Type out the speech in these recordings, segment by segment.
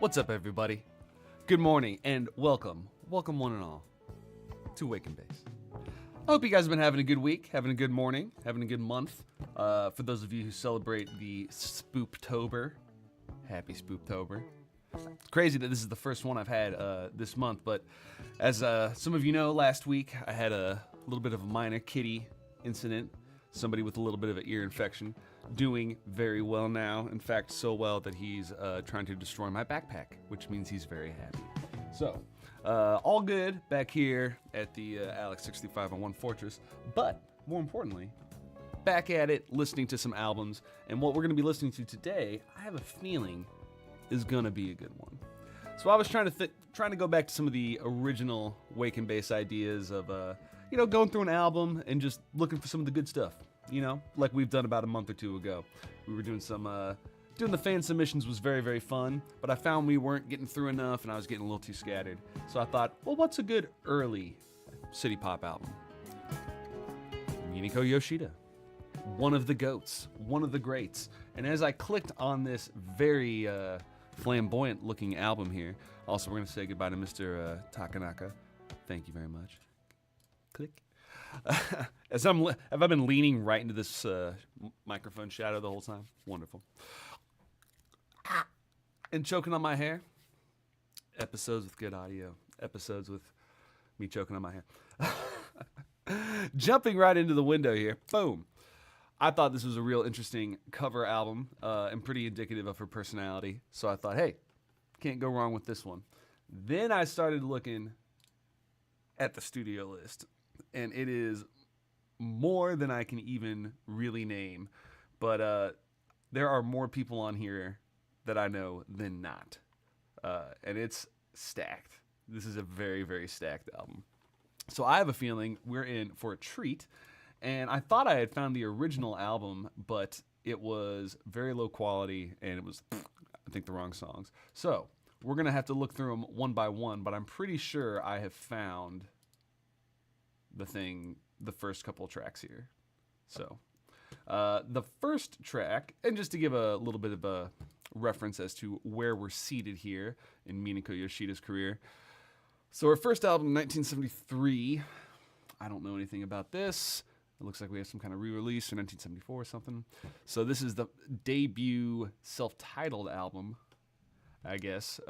What's up, everybody? Good morning and welcome one and all, to Wake and Base. I hope you guys have been having a good week, having a good morning, having a good month. For those of you who celebrate the Spooptober, happy Spooptober. It's crazy that this is the first one I've had this month, but as some of you know, last week I had a little bit of a minor kitty incident. Somebody with a little bit of an ear infection, doing very well now. In fact, so well that he's trying to destroy my backpack, which means he's very happy. So, all good back here at the Alex 63501 Fortress, but more importantly, back at it, listening to some albums. And what we're going to be listening to today, I have a feeling is going to be a good one. So I was trying to go back to some of the original Wake and Base ideas of going through an album and just looking for some of the good stuff, like we've done about a month or two ago. We were doing doing the fan submissions was very, very fun, but I found we weren't getting through enough and I was getting a little too scattered. So I thought, well, what's a good early city pop album? Minako Yoshida, one of the goats, one of the greats. And as I clicked on this very flamboyant looking album here, also we're going to say goodbye to Mr. Takanaka. Thank you very much. Click. Have I been leaning right into this microphone shadow the whole time? Wonderful. And choking on my hair. Episodes with good audio. Episodes with me choking on my hair. Jumping right into the window here. Boom. I thought this was a real interesting cover album and pretty indicative of her personality. So I thought, hey, can't go wrong with this one. Then I started looking at the studio list. And it is more than I can even really name. But there are more people on here that I know than not. And it's stacked. This is a very, very stacked album. So I have a feeling we're in for a treat. And I thought I had found the original album, but it was very low quality and it was, I think, the wrong songs. So we're going to have to look through them one by one, but I'm pretty sure I have found the first couple tracks here. So the first track, and just to give a little bit of a reference as to where we're seated here in Minako Yoshida's career. So her first album, 1973. I don't know anything about this. It looks like we have some kind of re-release in 1974 or something. So this is the debut self-titled album, I guess.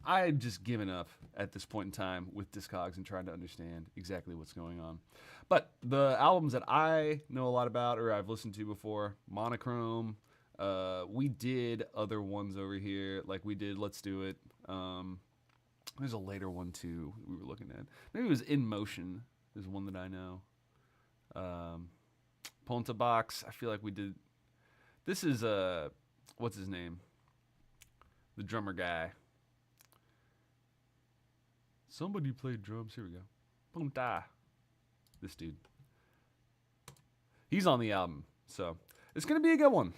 I had just given up at this point in time with Discogs and trying to understand exactly what's going on. But the albums that I know a lot about or I've listened to before, Monochrome, we did other ones over here, like we did Let's Do It. There's a later one too we were looking at. Maybe it was In Motion is one that I know. Ponta Box, I feel like we did. This is, what's his name? The drummer guy. Somebody played drums. Here we go. Punta. This dude. He's on the album. So it's going to be a good one.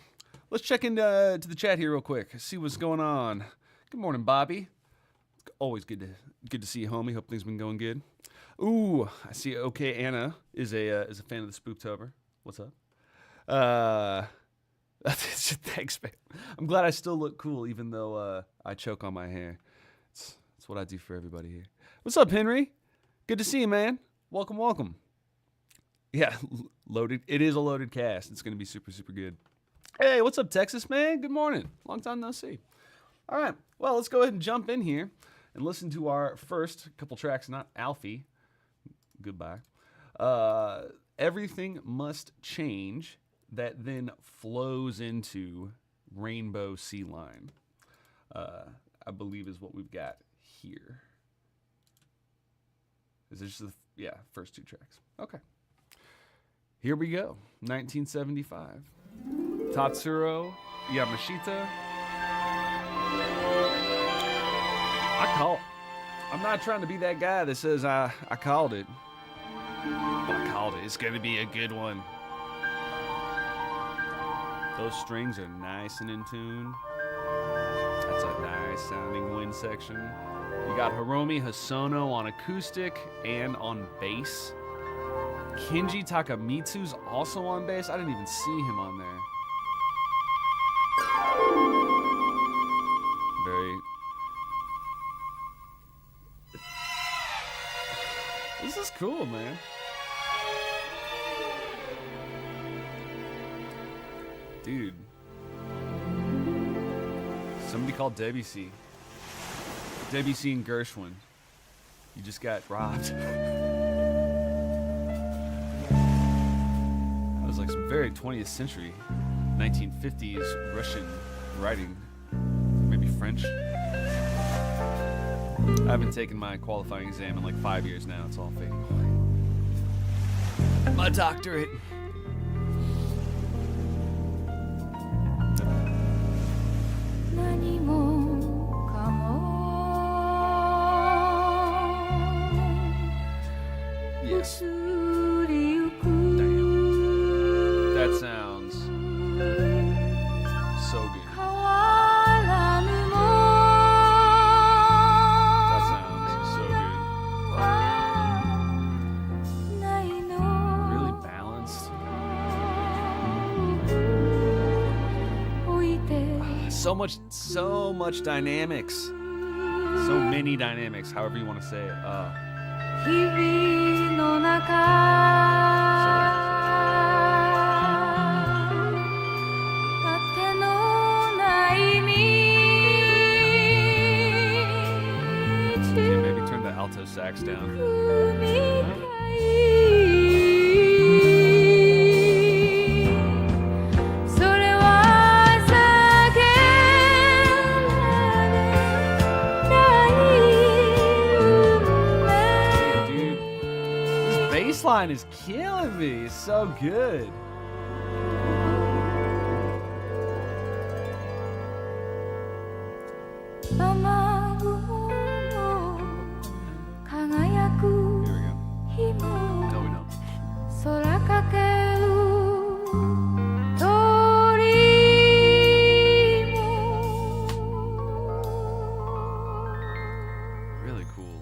Let's check into to the chat here real quick. See what's going on. Good morning, Bobby. Always good to see you, homie. Hope things been going good. Ooh, I see. Okay, Anna is a fan of the Spooptober. What's up? Thanks, man. I'm glad I still look cool even though I choke on my hair. It's what I do for everybody here. What's up, Henry? Good to see you, man. Welcome, welcome. Yeah, loaded. It is a loaded cast. It's going to be super, super good. Hey, what's up, Texas, man? Good morning. Long time no see. All right, well, let's go ahead and jump in here and listen to our first couple tracks, not Alfie. Goodbye. Everything Must Change, that then flows into Rainbow Sea Line, I believe is what we've got here. Is this just first two tracks? Okay. Here we go. 1975. Tatsuro Yamashita. I'm not trying to be that guy that says I called it. But I called it. It's going to be a good one. Those strings are nice and in tune. That's a nice sounding wind section. You got Hiromi Hosono on acoustic and on bass. Kenji Takamitsu's also on bass. I didn't even see him on there. This is cool, man. Dude. Somebody called Debussy. Debussy and Gershwin. You just got robbed. That was like some very 20th century, 1950s Russian writing. Maybe French. I haven't taken my qualifying exam in like 5 years now. It's all fake. My doctorate. Yes. Damn. That sounds so good. That sounds so good. Really balanced. So much dynamics. So many dynamics, however you want to say it. Okay, maybe turn the alto sax down. This line is killing me. It's so good. Here we go. No, we don't. Really cool.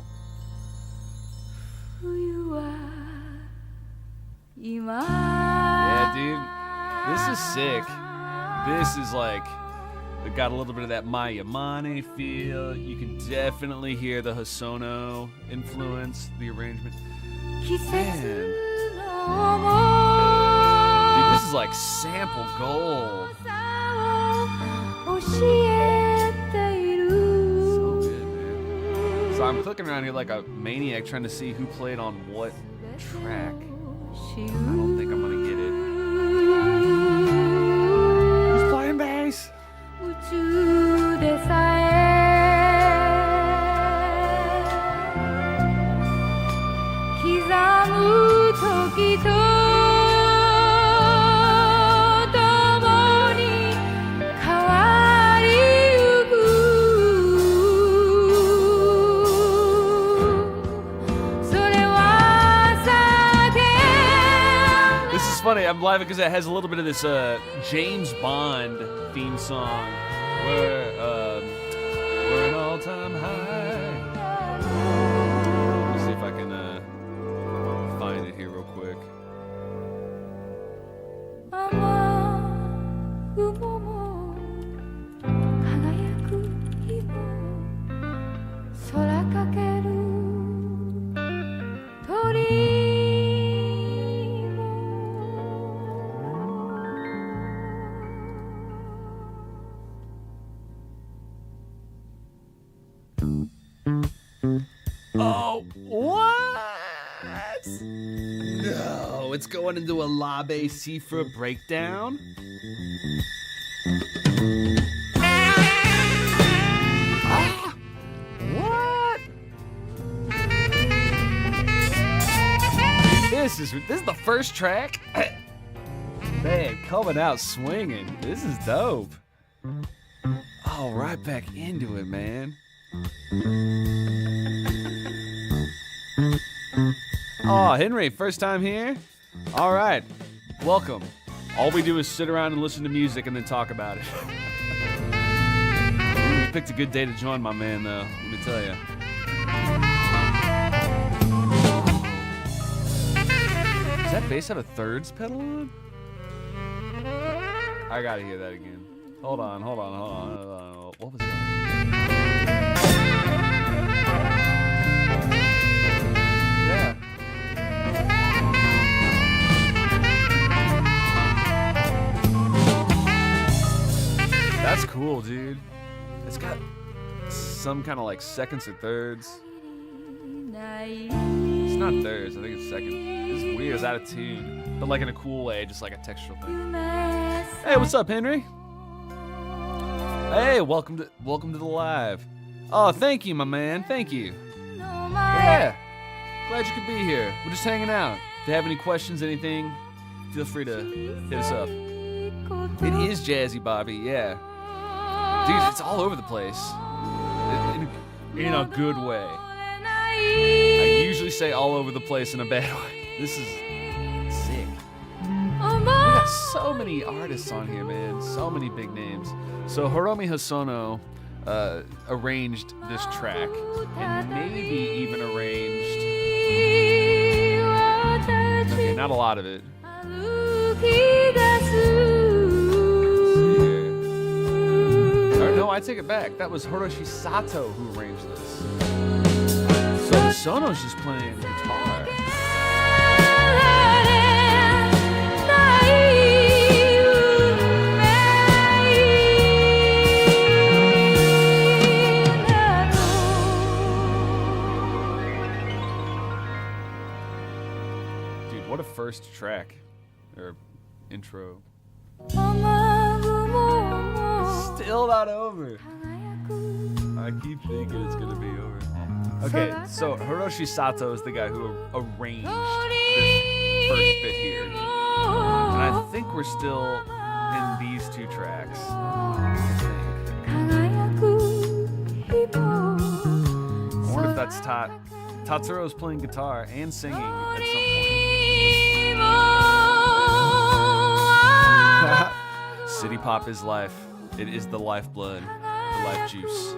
Yeah, dude. This is sick. This is like, it got a little bit of that Mayamane feel. You can definitely hear the Hosono influence, the arrangement. Man. Dude, this is like sample gold. So good, man. So I'm clicking around here like a maniac trying to see who played on what track. I don't think I'm gonna get it. Who's playing bass? Funny, I'm laughing because it has a little bit of this James Bond theme song. We're an all-time high. Let me see if I can find it here real quick. Oh, what? No, it's going into a Labe Cifra breakdown. Ah, what? This is the first track. Man, coming out swinging. This is dope. Oh, right back into it, man. Oh, Henry, first time here? All right, welcome. All we do is sit around and listen to music and then talk about it. You picked a good day to join, my man, though, let me tell you. Does that bass have a thirds pedal on? I gotta hear that again. Hold on. What was that? Yeah. some kind of like seconds or thirds. It's not thirds, I think it's second. It's weird, it's out of tune. But like in a cool way, just like a textural thing. Hey, what's up, Henry? Hey, welcome to the live. Oh, thank you, my man. Thank you. Yeah. Glad you could be here. We're just hanging out. If you have any questions, anything, feel free to hit us up. It is Jazzy Bobby, yeah. Dude, it's all over the place. In a good way. I usually say all over the place in a bad way. This is sick. We got so many artists on here, man. So many big names. So Hiromi Hosono arranged this track and maybe even arranged... Okay, not a lot of it. Or no, I take it back. That was Hiroshi Sato who arranged this. So Hosono's just playing guitar. Dude, what a first track. Or intro. Still not over. I keep thinking it's gonna be over. Okay, so Hiroshi Sato is the guy who arranged this first bit here. And I think we're still in these two tracks. I wonder if that's Tatsuro is playing guitar and singing at some point. City pop is life. It is the lifeblood, the life juice.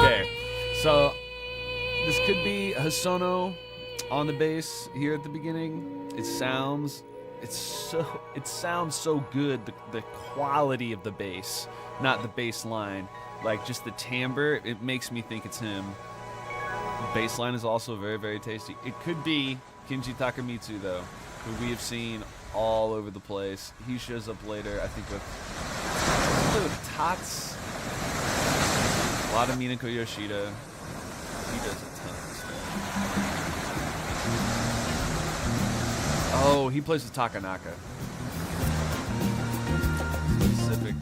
Okay, so this could be Hosono on the bass here at the beginning. It sounds so good. The quality of the bass, not the bass line, like just the timbre. It makes me think it's him. The bass line is also very, very tasty. It could be Kenji Takamitsu though, who we have seen all over the place. He shows up later, I think, with Tots. A lot of Minako Yoshida. He does a ton of stuff. Oh, he plays with Takanaka. Specific.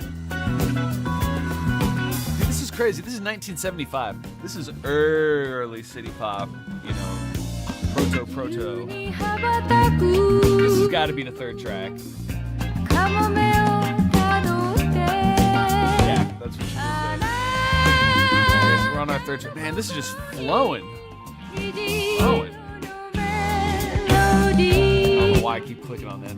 Dude, this is crazy. This is 1975. This is early city pop, you know. Proto. This has got to be the third track. Yeah, that's what she said. Okay, so we're on our third track. Man, this is just flowing. I don't know why I keep clicking on that.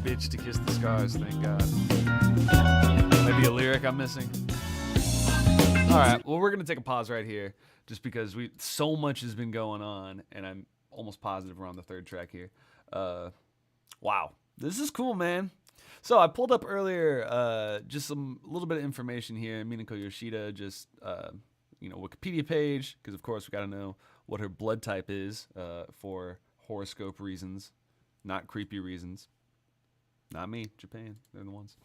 Bitch to kiss the scars, thank God. Maybe a lyric I'm missing. Alright, well, we're gonna take a pause right here just because so much has been going on, and I'm almost positive we're on the third track here. Wow, this is cool, man. So I pulled up earlier just a little bit of information here. Minako Yoshida, just Wikipedia page, because of course we gotta know what her blood type is for horoscope reasons, not creepy reasons. Not me, Japan. They're the ones.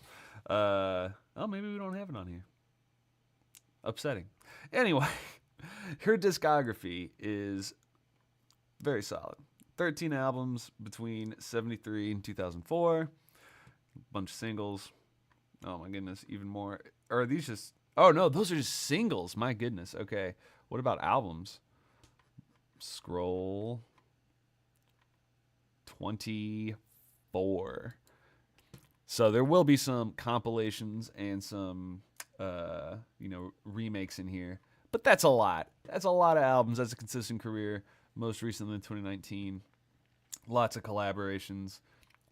Maybe we don't have it on here. Upsetting. Anyway, her discography is very solid. 13 albums between 73 and 2004. A bunch of singles. Oh my goodness, even more. Or are these just... Oh no, those are just singles. My goodness. Okay, what about albums? Scroll. 24. So there will be some compilations and some, remakes in here. But that's a lot. That's a lot of albums. That's a consistent career. Most recently in 2019. Lots of collaborations.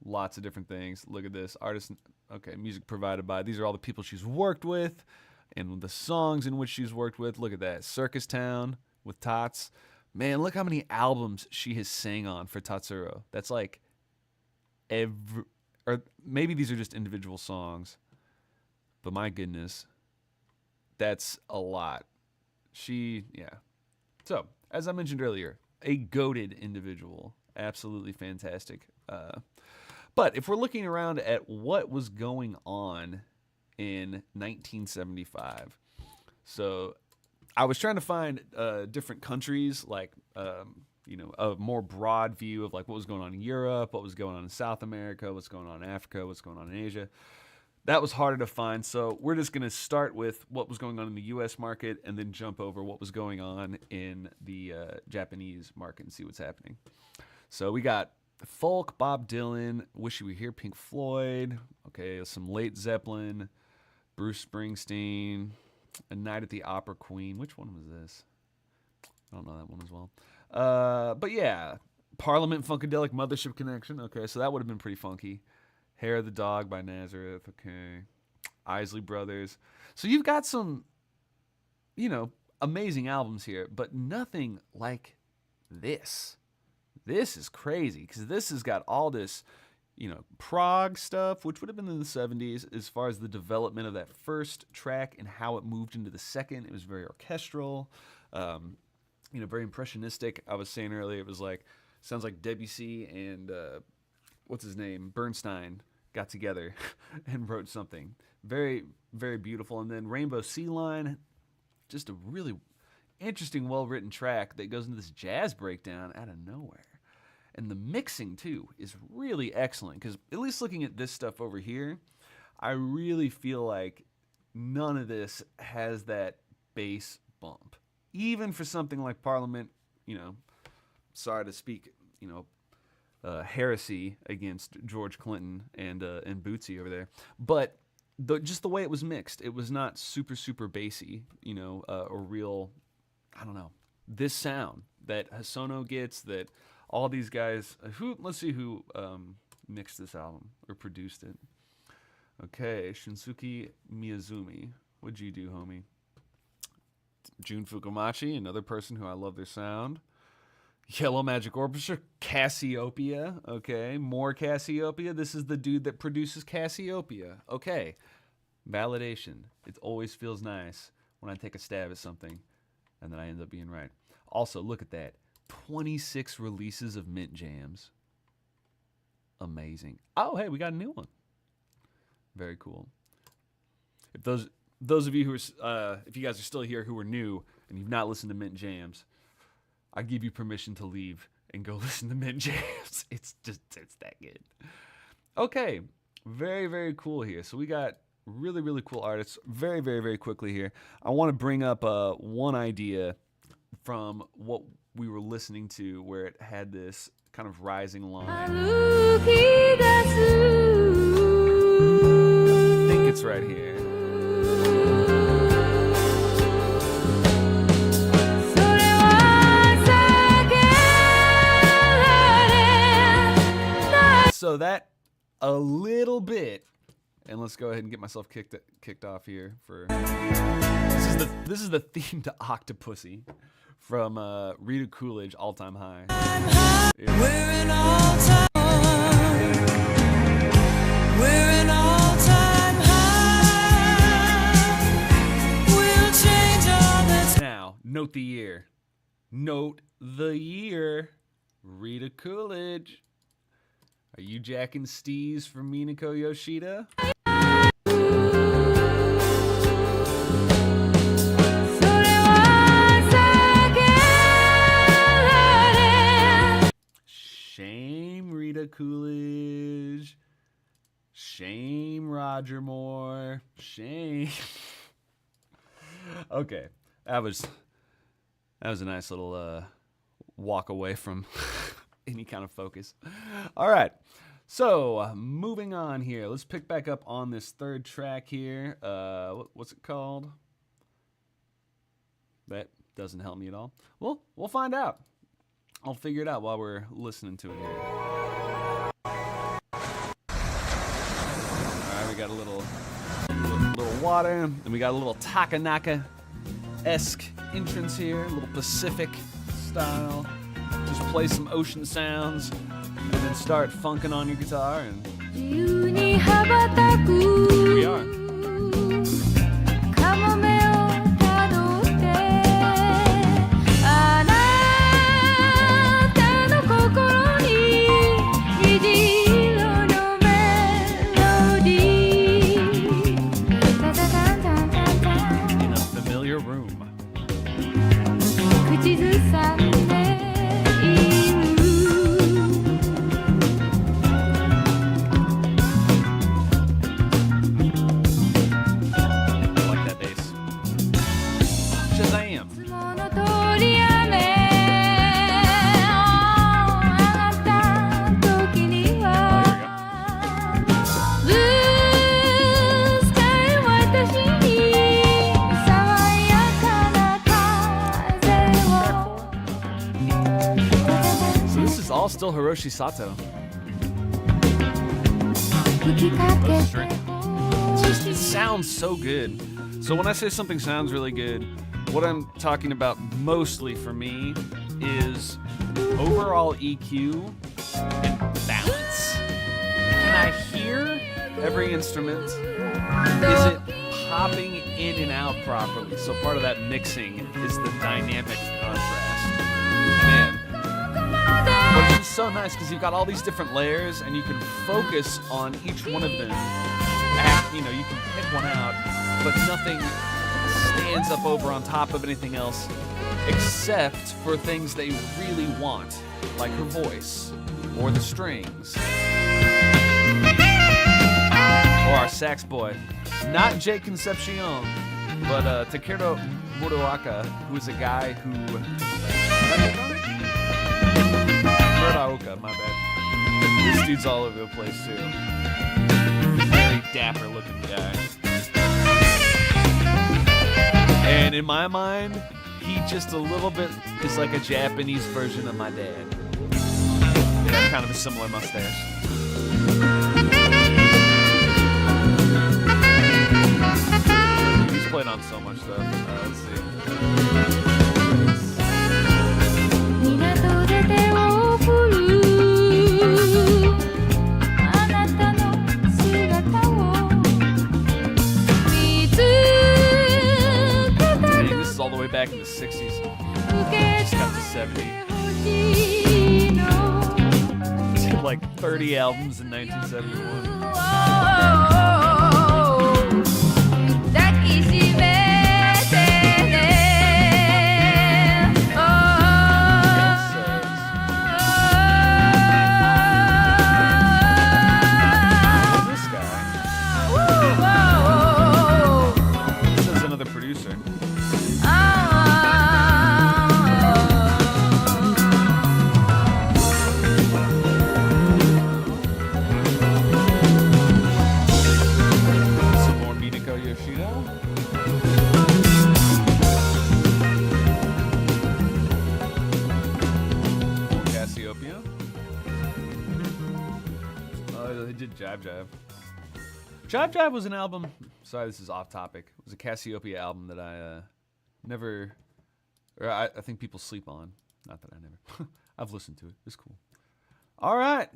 Lots of different things. Look at this. Artist, okay, music provided by. These are all the people she's worked with and the songs in which she's worked with. Look at that. Circus Town with Tots. Man, look how many albums she has sang on for Tatsuro. That's like or maybe these are just individual songs, but my goodness, That's a lot. Yeah. So, as I mentioned earlier, a goated individual. Absolutely fantastic. But if we're looking around at what was going on in 1975, so I was trying to find different countries, like, a more broad view of like what was going on in Europe, what was going on in South America, what's going on in Africa, what's going on in Asia. That was harder to find, so we're just going to start with what was going on in the U.S. market and then jump over what was going on in the Japanese market and see what's happening. So we got folk, Bob Dylan, Wish You Were Here, Pink Floyd, okay, some late Zeppelin, Bruce Springsteen, A Night at the Opera Queen. Which one was this? I don't know that one as well. But yeah, Parliament Funkadelic, Mothership Connection. Okay, so that would have been pretty funky. Hair of the Dog by Nazareth. Okay. Isley Brothers. So you've got some, amazing albums here, but nothing like this. This is crazy because this has got all this, prog stuff, which would have been in the 70s as far as the development of that first track and how it moved into the second. It was very orchestral, very impressionistic. I was saying earlier, it was like, sounds like Debussy and, what's his name? Bernstein got together and wrote something. Very, very beautiful. And then Rainbow Sea Line, just a really interesting, well-written track that goes into this jazz breakdown out of nowhere. And the mixing, too, is really excellent. Because at least looking at this stuff over here, I really feel like none of this has that bass bump. Even for something like Parliament, sorry to speak, heresy against George Clinton and Bootsy over there. But just the way it was mixed, it was not super, super bassy, or real, I don't know, this sound that Hosono gets, that all these guys, let's see who mixed this album or produced it. Okay, Shinsuke Miyazumi. What'd you do, homie? Jun Fukumachi, another person who I love their sound. Yellow Magic Orchestra, Cassiopeia. Okay, more Cassiopeia. This is the dude that produces Cassiopeia. Okay, validation. It always feels nice when I take a stab at something and then I end up being right. Also, look at that. 26 releases of Mint Jams. Amazing. Oh, hey, we got a new one. Very cool. If those of you who are, if you guys are still here who are new and you've not listened to Mint Jams, I give you permission to leave and go listen to Mint Jams. It's that good. Okay, very, very cool here. So we got really, really cool artists. Very, very, very quickly here, I want to bring up one idea from what we were listening to where it had this kind of rising line. I think it's right here. So that a little bit, and let's go ahead and get myself kicked off here. For this is the theme to Octopussy from Rita Coolidge, All Time High. Yeah. We're in all time. We're in all time high. We'll change all this. Now, note the year. Note the year. Rita Coolidge. Are you jacking steez from Minako Yoshida? Shame Rita Coolidge. Shame Roger Moore. Shame. Okay, that was a nice little walk away from any kind of focus. All right, so moving on here. Let's pick back up on this third track here. What's it called? That doesn't help me at all. Well, we'll find out. I'll figure it out while we're listening to it here. All right, we got a little water, and we got a little Takanaka-esque entrance here, a little Pacific style. Just play some ocean sounds, and then start funking on your guitar, and here we are. all still Hiroshi Sato. It sounds so good. So when I say something sounds really good, what I'm talking about mostly for me is overall EQ and balance. Can I hear every instrument? Is it popping in and out properly? So part of that mixing is the dynamic contrast. Man. But it's so nice because you've got all these different layers and you can focus on each one of them. You know, you can pick one out, but nothing stands up over on top of anything else except for things they really want, like her voice or the strings. Or our sax boy. Not Jake Concepcion, but Takeru Muraoka, who is a guy who... Muraoka, my bad. This dude's all over the place, too. Very dapper-looking guy. And in my mind, he just a little bit is like a Japanese version of my dad. They have kind of a similar mustache. He's played on so much stuff. Let's see. Dang, this is all the way back in the 60s. Just got to 70. He did like 30 albums in 1971. Jive Jive was an album. Sorry, this is off topic. It was a Cassiopeia album that I never, or I think people sleep on. Not that I never. I've listened to it. It's cool. All right,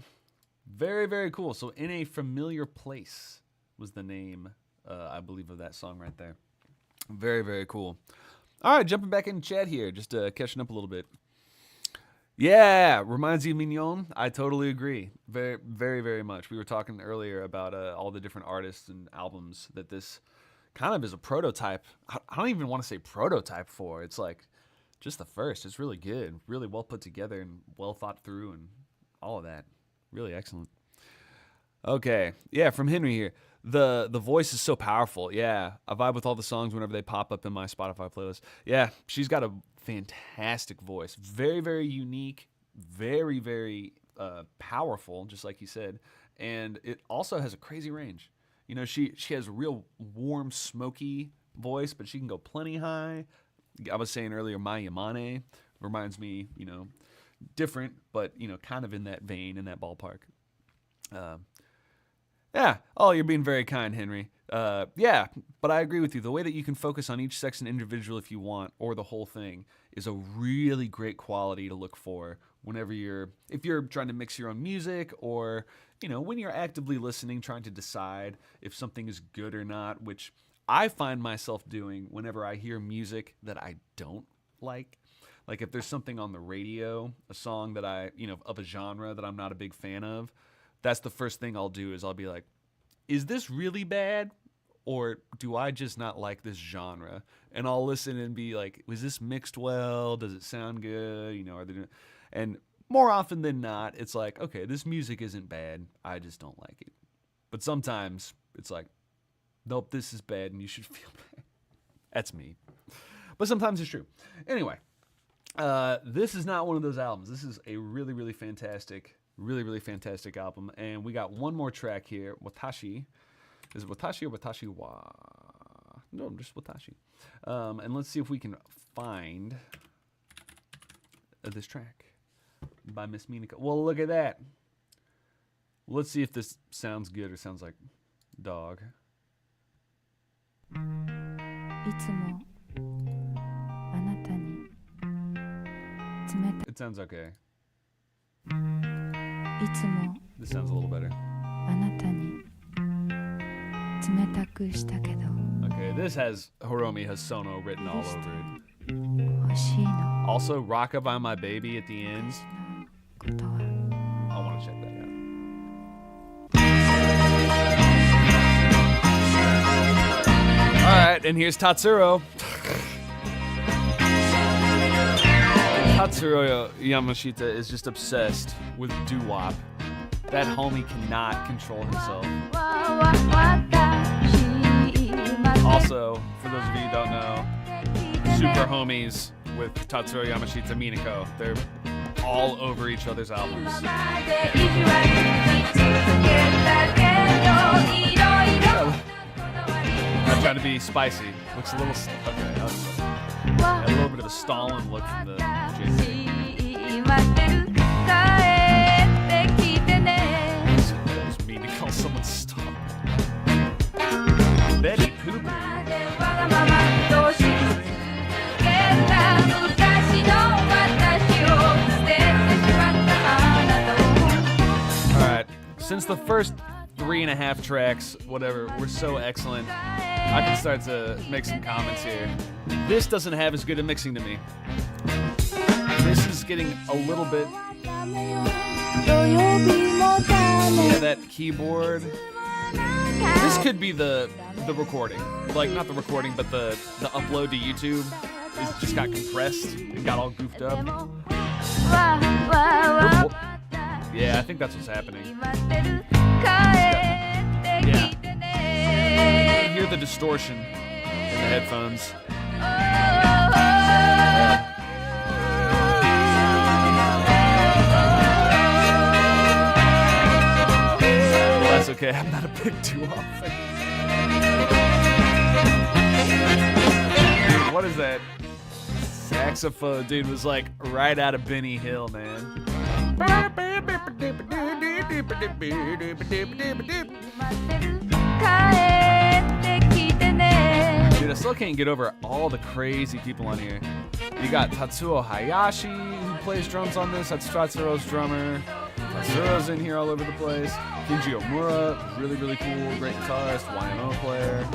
very very cool. So In a Familiar Place was the name, I believe, of that song right there. Very very cool. All right, jumping back in chat here, just catching up a little bit. Yeah, reminds you of Mignon. I totally agree. Very, very, very much. We were talking earlier about all the different artists and albums that this kind of is a prototype. I don't even want to say prototype for. It's like just the first. It's really good, really well put together and well thought through and all of that. Really excellent. Okay, yeah, from Henry here. The voice is so powerful. Yeah, I vibe with all the songs whenever they pop up in my Spotify playlist. Yeah, she's got a fantastic voice. Very, very unique. Very, very powerful, just like you said. And it also has a crazy range. You know, she has a real warm, smoky voice, but she can go plenty high. I was saying earlier, Mai Yamane reminds me, you know, different, but, you know, kind of in that vein, in that ballpark. Yeah. Oh, you're being very kind, Henry. Yeah, but I agree with you. The way that you can focus on each section individual if you want, or the whole thing, is a really great quality to look for whenever if you're trying to mix your own music, or, you know, when you're actively listening, trying to decide if something is good or not, which I find myself doing whenever I hear music that I don't like. Like if there's something on the radio, a song that of a genre that I'm not a big fan of, that's the first thing I'll do is I'll be like, is this really bad? Or do I just not like this genre? And I'll listen and be like, was this mixed well? Does it sound good? You know, are they doing... And more often than not, it's like, okay, this music isn't bad. I just don't like it. But sometimes it's like, nope, this is bad and you should feel bad. That's me. But sometimes it's true. Anyway, this is not one of those albums. This is a really, really fantastic album. And we got one more track here, Watashi. Is it Watashi or Watashi wa? No, just Watashi. And let's see if we can find this track. by Miss Minako. Well, look at that. Let's see if this sounds good or sounds like dog. いつもあなたに冷た It sounds okay. いつも This sounds a little better. あなたに冷たくしたけど Okay, this has Hiromi Hosono written all over it. 欲しいの Also, Rockabye My Baby at the end. ことは I want to check that out. Alright, and here's Tatsuro. Tatsuro Yamashita is just obsessed with doo-wop. That homie cannot control himself. Also, for those of you who don't know, super homies with Tatsuro Yamashita Minako. They're all over each other's albums. I'm trying to be spicy. Looks a little okay. A little bit of a Stalin look from the JC. That was mean to call someone Stalin. Betty Pooper. Alright, since the first 3.5 tracks, whatever, were so excellent, I can start to make some comments here. This doesn't have as good a mixing to me. This is getting a little bit... Yeah, that keyboard. This could be the recording. Like, not the recording, but the upload to YouTube. It just got compressed and got all goofed up. Yeah, I think that's what's happening. Yeah. You can hear the distortion in the headphones. Well, that's okay. I'm not a big doo-wop fan. Dude, what is that? Saxophone, dude, was like right out of Benny Hill, man. Dude, I still can't get over all the crazy people on here. You got Tatsuo Hayashi, who plays drums on this. That's Tatsuro's drummer. Tatsuro's in here all over the place. Kenji Omura, really, really cool, great guitarist, YMO player.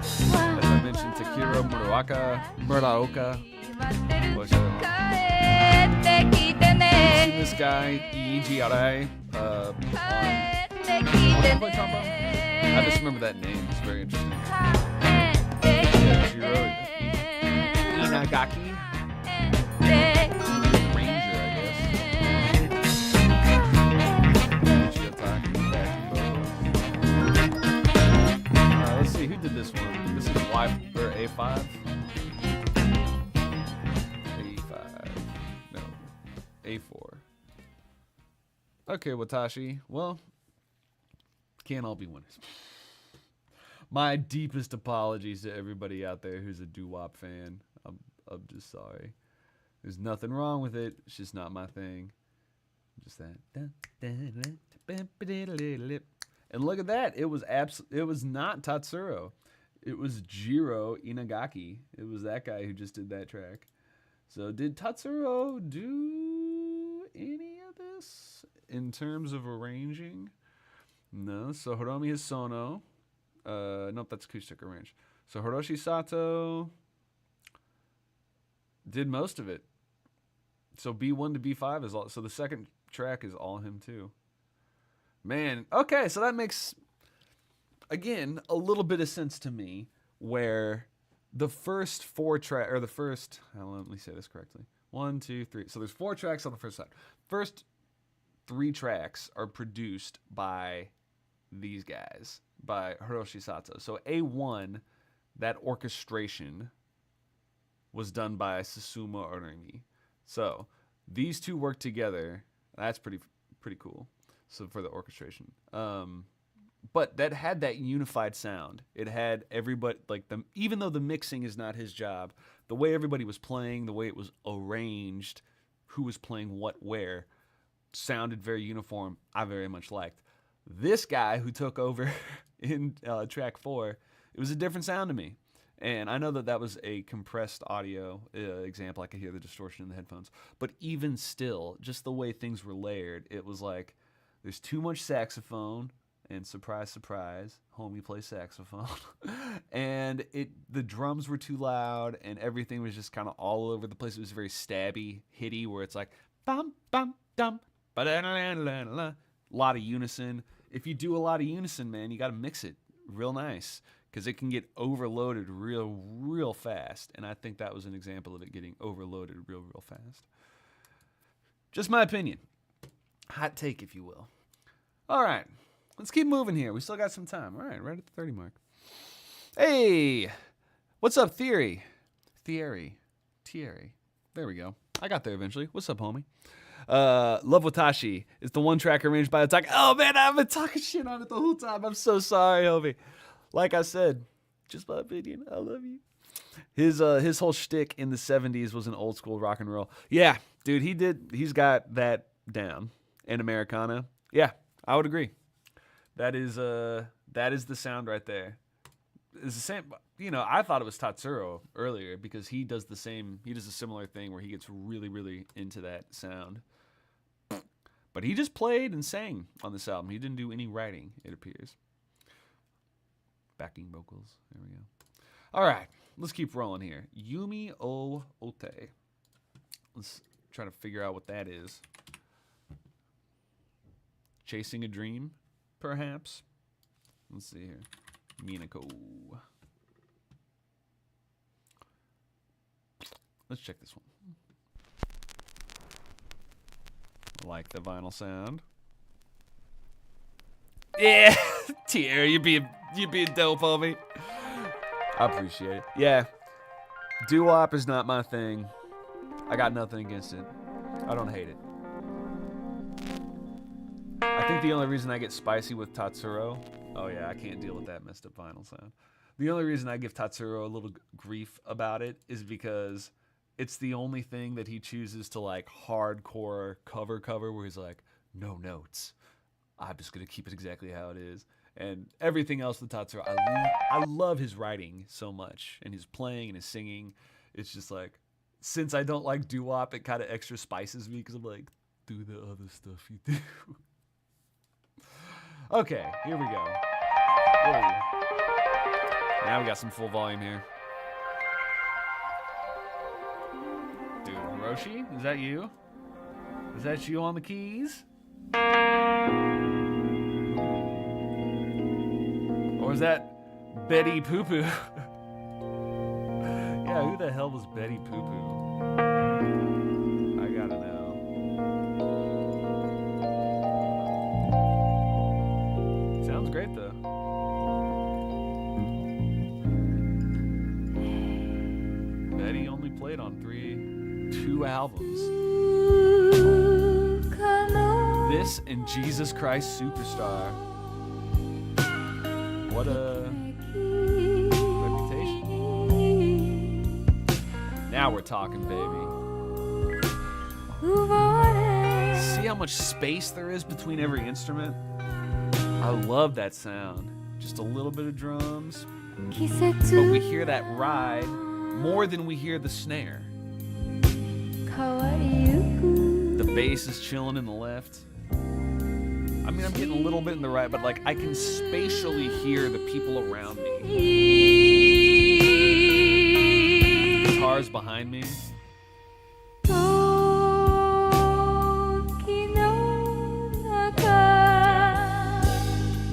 As I mentioned, Takiro Muraoka. This guy, Iiji Arai, I just remember that name. It's very interesting. Inagaki. Ranger, I guess. Let's see, who did this one? This is Y or A5? A5. No. A4. Okay, Watashi. Well, can't all be winners. My deepest apologies to everybody out there who's a doo-wop fan. I'm just sorry. There's nothing wrong with it. It's just not my thing. Just that. And look at that. It was not Tatsuro. It was Jiro Inagaki. It was that guy who just did that track. So did Tatsuro do any of this in terms of arranging? No. So Hiromi Hosono. Nope, that's acoustic arrange. So Hiroshi Sato did most of it. So B1 to B5 is all. So the second track is all him too. Man, okay, so that makes, again, a little bit of sense to me, where the first 4 track, or the first, let me say this correctly. 1, 2, 3. So there's 4 tracks on the first side. First 3 tracks are produced by these guys, by Hiroshi Sato. So A1, that orchestration was done by Susumu Orimi. So these two work together. That's pretty cool. So for the orchestration, but that had that unified sound. It had everybody, like, even though the mixing is not his job, the way everybody was playing, the way it was arranged, who was playing what where, sounded very uniform, I very much liked. This guy who took over in track 4, it was a different sound to me. And I know that was a compressed audio example. I could hear the distortion in the headphones. But even still, just the way things were layered, it was like there's too much saxophone. And surprise, surprise, homie plays saxophone. And the drums were too loud, and everything was just kind of all over the place. It was very stabby, hitty, where it's like, bum, bum, dum, ba-da-da-da-da-da. A lot of unison. If you do a lot of unison, man, you got to mix it real nice, because it can get overloaded real fast. And I think that was an example of it getting overloaded real fast. Just my opinion. Hot take, if you will. All right. Let's keep moving here. We still got some time. All right, right at the 30 mark. Hey, what's up, Thierry? There we go. I got there eventually. What's up, homie? Love Watashi is the one track arranged by Otake. Oh, man, I've been talking shit on it the whole time. I'm so sorry, homie. Like I said, just my opinion. I love you. His whole shtick in the 70s was an old school rock and roll. Yeah, dude, he's got that down. And Americana. Yeah, I would agree. That is the sound right there. It's the same. You know, I thought it was Tatsuro earlier because he does a similar thing where he gets really into that sound. But he just played and sang on this album. He didn't do any writing, it appears. Backing vocals. There we go. All right, let's keep rolling here. Yumi o Ote. Let's try to figure out what that is. Chasing a Dream, perhaps? Let's see here. Minako. Let's check this one. I like the vinyl sound. Yeah, Tier, you being dope, homie. I appreciate it. Yeah, doo-wop is not my thing. I got nothing against it. I don't hate it. I think the only reason I get spicy with Tatsuro, oh yeah, I can't deal with that messed up vinyl sound. The only reason I give Tatsuro a little grief about it is because it's the only thing that he chooses to like hardcore cover where he's like, no notes. I'm just going to keep it exactly how it is. And everything else with Tatsuro, I love his writing so much. And his playing and his singing. It's just like, since I don't like doo-wop, it kind of extra spices me because I'm like, do the other stuff you do. Okay, here we go. Whoa. Now we got some full volume here. Dude, Hiroshi, is that you? Is that you on the keys? Or is that Betty Poo Poo? Yeah, who the hell was Betty Poo Poo? I gotta know. Sounds great though. Betty only played on 2 albums. This and Jesus Christ Superstar. What a reputation. Now we're talking, baby. See how much space there is between every instrument? I love that sound. Just a little bit of drums. But we hear that ride more than we hear the snare. The bass is chilling in the left. I mean, I'm getting a little bit in the right, but like I can spatially hear the people around me. Guitars behind me.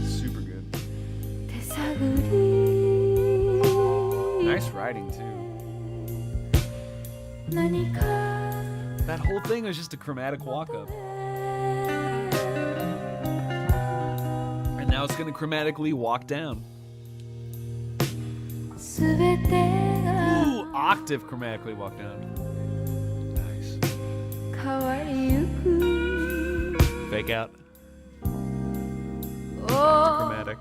Super good. Nice writing too. That whole thing was just a chromatic walk-up. And now it's going to chromatically walk down. Ooh, octave chromatically walk down. Nice. Fake out. Chromatic.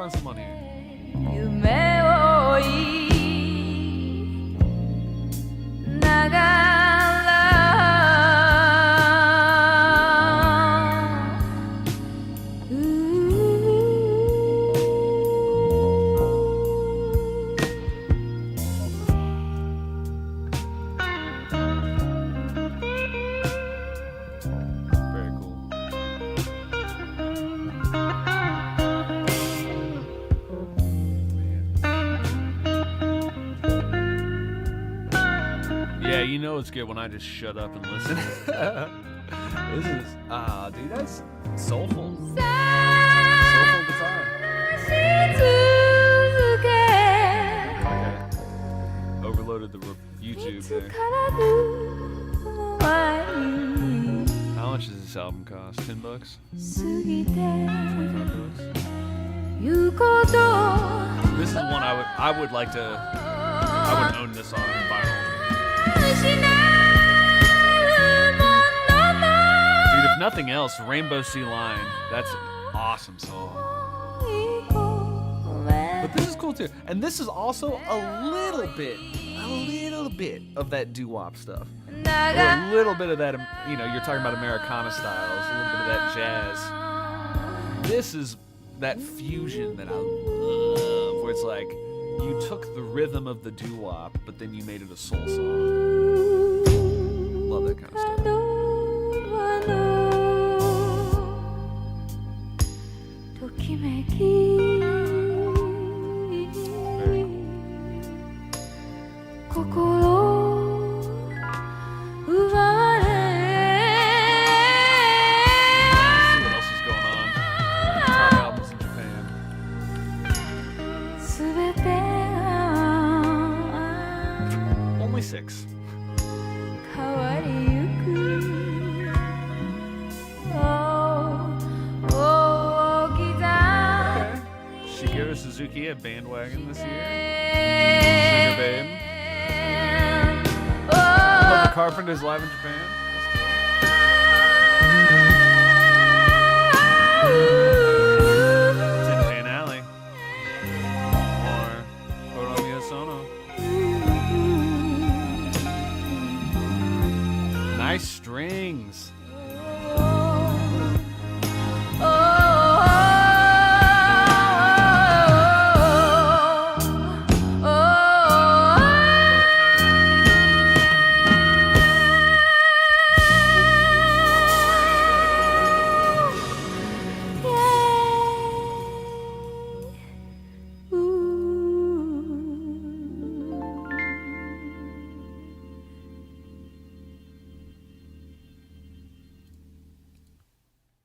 find some on here. 夢を追いながらVery cool. Yeah, you know it's good when I just shut up and listen. This is, dude, that's soulful. Soulful guitar. Okay. Overloaded the YouTube there. How much does this album cost? $10? $25? This is one I would like to. I would own this on vinyl. Dude, if nothing else, Rainbow Sea Line. That's an awesome song. But this is cool too, and this is also a little bit of that doo-wop stuff. Or a little bit of that, you know, you're talking about Americana styles, a little bit of that jazz. This is that fusion that I love, where it's like you took the rhythm of the doo-wop, but then you made it a soul song. Love that kind of stuff. Very cool. Let's see what else is going on. Top albums in Japan. Only 6. Shigeru Suzuki at Bandwagon this year. Sugar Babe. Love the Carpenters live in Japan. Tin Pan Alley. Or Oromiya Sono. Nice strings.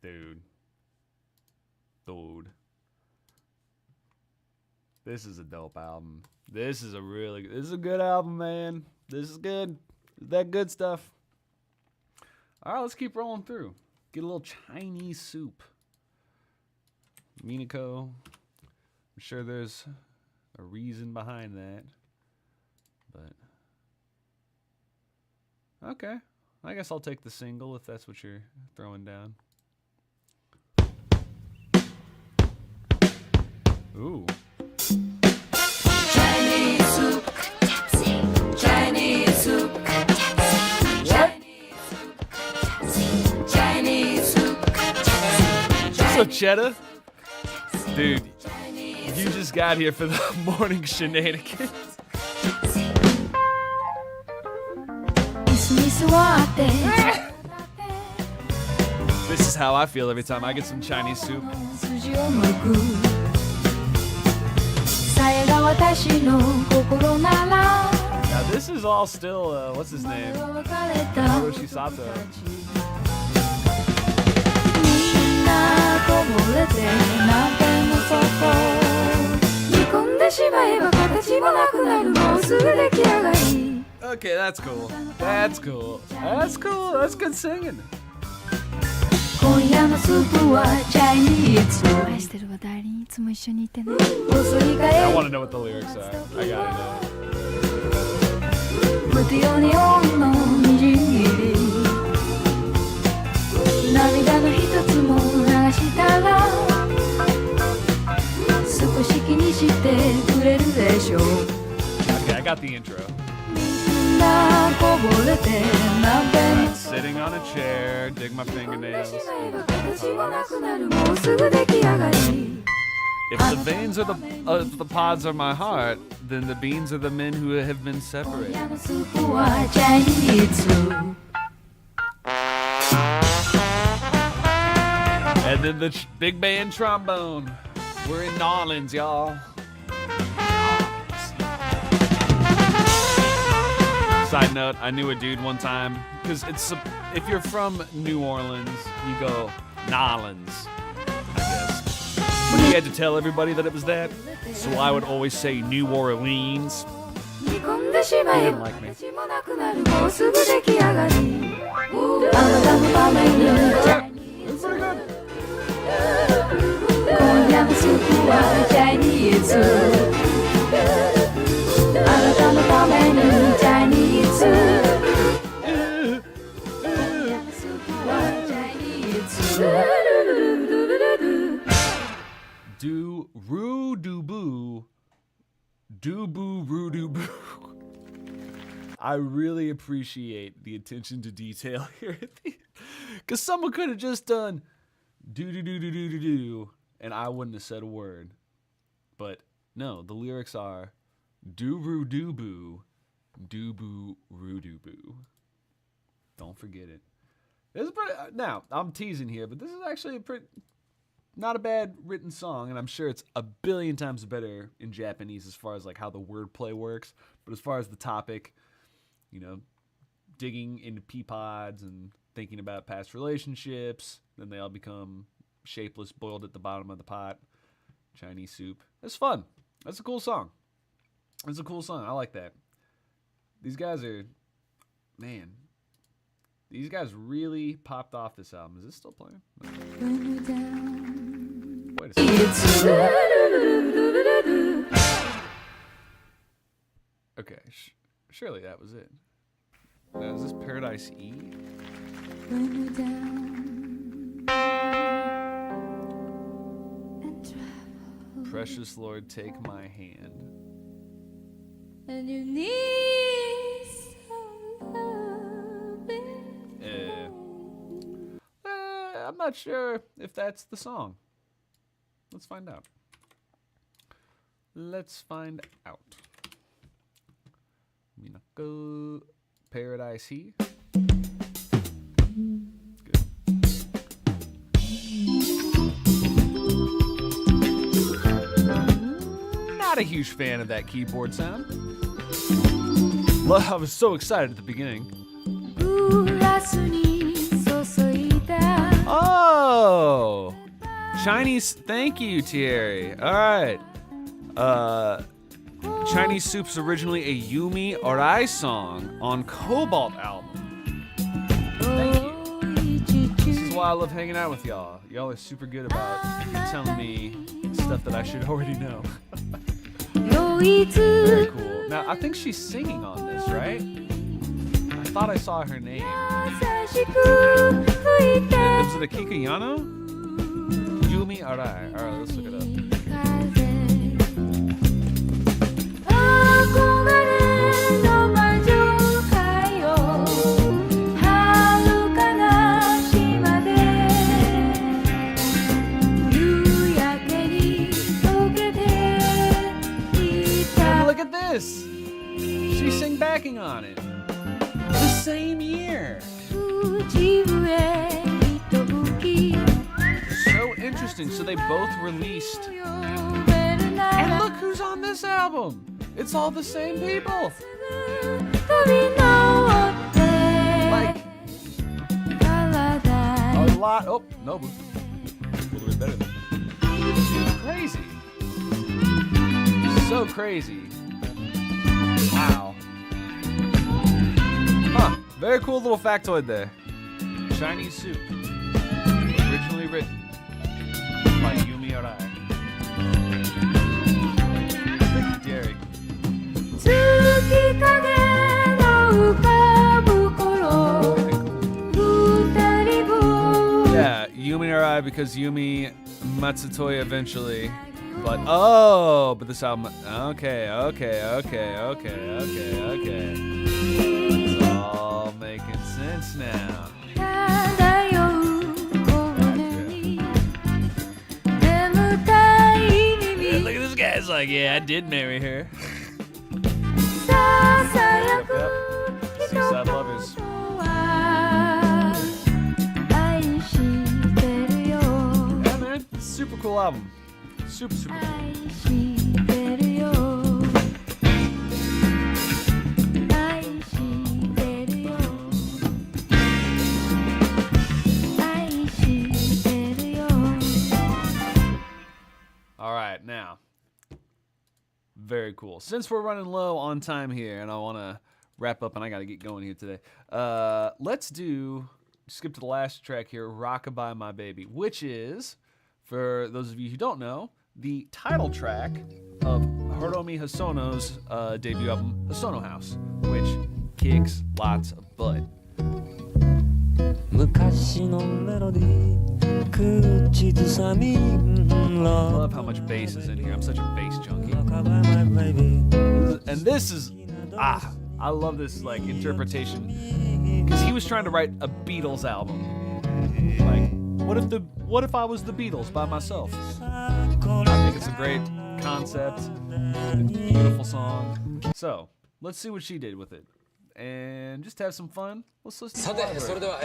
Dude. This is a dope album. This is a good album, man. This is good. That good stuff. All right, let's keep rolling through. Get a little Chinese soup. Minako. I'm sure there's a reason behind that. But okay. I guess I'll take the single if that's what you're throwing down. Ooh. Chinese soup. Chinese soup. What? Chinese soup. What's up, Cheddar? Dude, you just got here for the morning shenanigans. This is how I feel every time I get some Chinese soup. Now this is all still, what's his name? Hiroshi Sato. Okay, that's cool. That's cool. That's cool. That's good singing. I want to know what the lyrics are. I gotta know. got the intro. Sitting on a chair, dig my fingernails. If the veins are the pods are my heart, then the beans are the men who have been separated. And then the big band trombone. We're in New Orleans, y'all. Side note, I knew a dude one time, because if you're from New Orleans, you go Nolans, I guess. But he had to tell everybody that it was that, so I would always say New Orleans. He didn't like me. It's pretty good. Do boo roo do boo. I really appreciate the attention to detail here, because someone could have just done do, and I wouldn't have said a word. But no, the lyrics are do roo do boo roo do boo. Don't forget it. This is pretty. Now I'm teasing here, but this is actually a pretty. Not a bad written song, and I'm sure it's a billion times better in Japanese as far as like how the wordplay works. But as far as the topic, you know, digging into pea pods and thinking about past relationships, then they all become shapeless, boiled at the bottom of the pot. Chinese soup. It's fun. That's a cool song. It's a cool song. I like that. These guys are, man. These guys really popped off this album. Is this still playing? No. Wait a second. Okay, surely that was it. Now, is this Paradise E? Precious Lord, take my hand. And you need some I'm not sure if that's the song. Let's find out. Minako Paradise He. Good. Not a huge fan of that keyboard sound. I was so excited at the beginning. Oh! Chinese, thank you, Thierry. All right. Chinese Soup's originally a Yumi Arai song on Cobalt album. Thank you. This is why I love hanging out with y'all. Y'all are super good about telling me stuff that I should already know. Very cool. Now, I think she's singing on this, right? I thought I saw her name. Is it Akiko Yano? Yumi Arai. Alright, let's look it up. And look at this! She sang backing on it. The same year. So interesting. So they both released. And look who's on this album. It's all the same people. Like a lot. Oh, no. A little bit better than crazy. So crazy. Wow. Huh. Very cool little factoid there. Chinese Soup. Originally written by Yumi Arai. Thank you, Gary. Yeah, Yumi Arai because Yumi Matsutoya eventually But this album, okay. It's all making sense now. Yeah, look at this guy's like, yeah, I did marry her. Yep. Seaside Lovers. Yeah, man, super cool album. Super cool. All right, now, very cool. Since we're running low on time here, and I want to wrap up, and I got to get going here today. Let's skip to the last track here, "Rockabye My Baby," which is, for those of you who don't know, the title track of Hiromi Hosono's debut album, Hosono House, which kicks lots of butt. I love how much bass is in here. I'm such a bass junkie. And this is, I love this like interpretation, because he was trying to write a Beatles album. Like, what if I was the Beatles by myself? I think it's a great concept, beautiful song. So let's see what she did with it, and just have some fun. Let's listen to さて、それでは、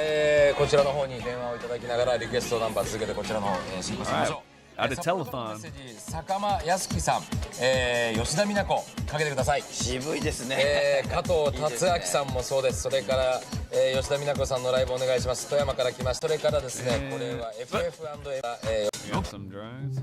こちらの方に電話をいただきながらリクエストナンバー続けてこちらの方、進行しましょう。At a telethon. 坂間康樹さん、吉田美奈子かけてください。渋いですね。加藤達明さんもそうです。それから、吉田美奈子さんのライブお願いします。富山から来ました。それからですね、これは FF&A、Some drives.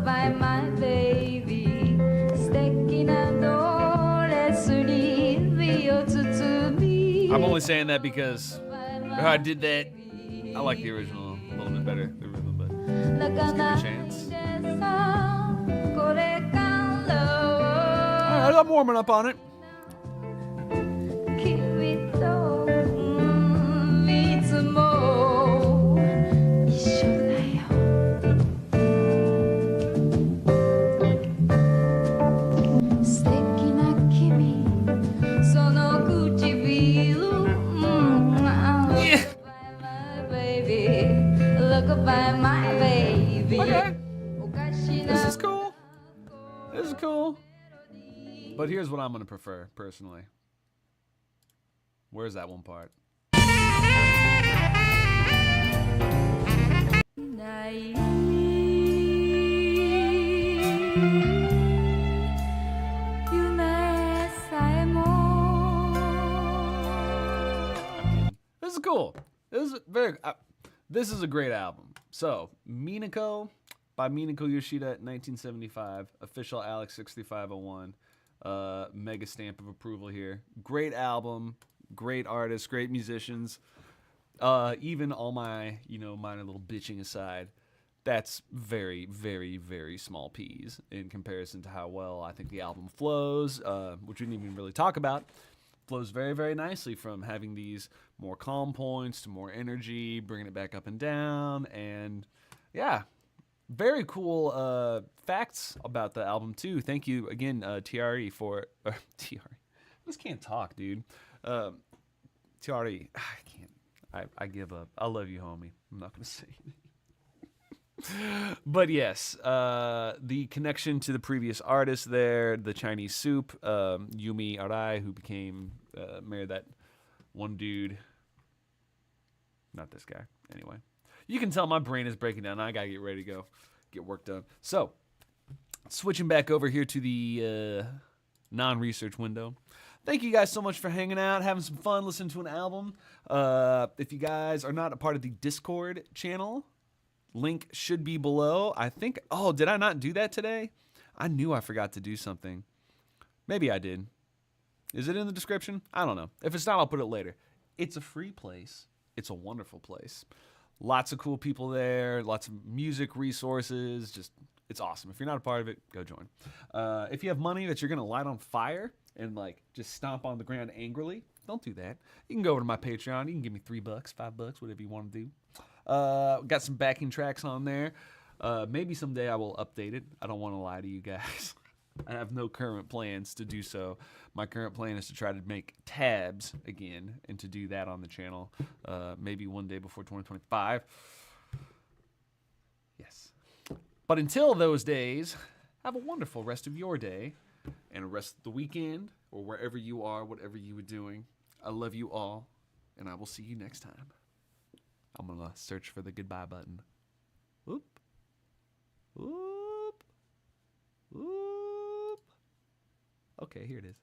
By my baby 素敵なドレスに身を包み I'm only saying that because how I did that. I like the original a little bit better. The original, but let's give it a chance. Alright, I'm warming up on it. This is cool. But here's what I'm going to prefer, personally. Where's that one part? This is cool. This is a great album. So, Minako by Minako Yoshida, 1975, official Alex 6501, mega stamp of approval here. Great album, great artists, great musicians. Even all my, minor little bitching aside, that's very, very, very small peas in comparison to how well I think the album flows, which we didn't even really talk about. Flows very, very nicely from having these more calm points to more energy, bringing it back up and down, and yeah, very cool facts about the album too. Thank you again, TRE for TRE. I just can't talk, dude. TRE, I can't. I give up. I love you, homie. I'm not gonna say it. But yes, the connection to the previous artist there, the Chinese soup, Yumi Arai, who became married that one dude. Not this guy. Anyway, you can tell my brain is breaking down. I gotta get ready to go, get work done. So, switching back over here to the non-research window. Thank you guys so much for hanging out, having some fun, listening to an album. If you guys are not a part of the Discord channel, link should be below. I think, did I not do that today? I knew I forgot to do something. Maybe I did. Is it in the description? I don't know. If it's not, I'll put it later. It's a free place. It's a wonderful place. Lots of cool people there, lots of music resources, just It's awesome. If you're not a part of it, go join. If you have money that you're going to light on fire and like just stomp on the ground angrily, don't do that. You can go over to my Patreon. You can give me $3, $5, whatever you want to do. Got some backing tracks on there. Maybe someday I will update it. I don't want to lie to you guys. I have no current plans to do so. My current plan is to try to make tabs again and to do that on the channel. Maybe one day before 2025. Yes. But until those days, have a wonderful rest of your day and a rest of the weekend or wherever you are, whatever you are doing. I love you all, and I will see you next time. I'm going to search for the goodbye button. Whoop. Whoop. Whoop. Okay, here it is.